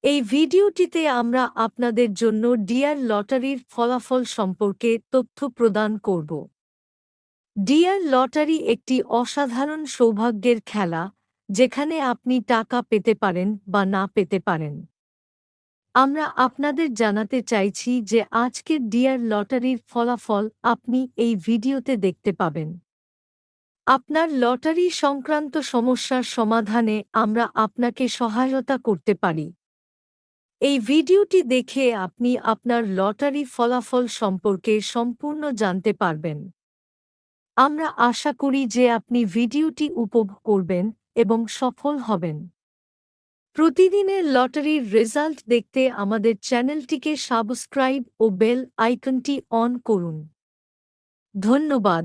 এই ভিডিওটিতে আমরা আপনাদের জন্য ডিয়ার লটারির ফলাফল সম্পর্কে তথ্য প্রদান করব। ডিয়ার লটারি একটি অসাধারণ সৌভাগ্যের খেলা, যেখানে আপনি টাকা পেতে পারেন বা না পেতে পারেন। আমরা আপনাদের জানাতে চাইছি যে আজকের ডিয়ার লটারির ফলাফল আপনি এই ভিডিওতে দেখতে পাবেন। আপনার লটারি সংক্রান্ত সমস্যার সমাধানে আমরা আপনাকে সহায়তা করতে পারি। এই ভিডিওটি দেখে আপনি আপনার লটারি ফলাফল সম্পর্কে সম্পূর্ণ জানতে পারবেন। আমরা আশা করি যে আপনি ভিডিওটি উপভোগ করবেন এবং সফল হবেন। প্রতিদিনের লটারির রেজাল্ট দেখতে আমাদের চ্যানেলটিকে সাবস্ক্রাইব ও বেল আইকনটি অন করুন। ধন্যবাদ।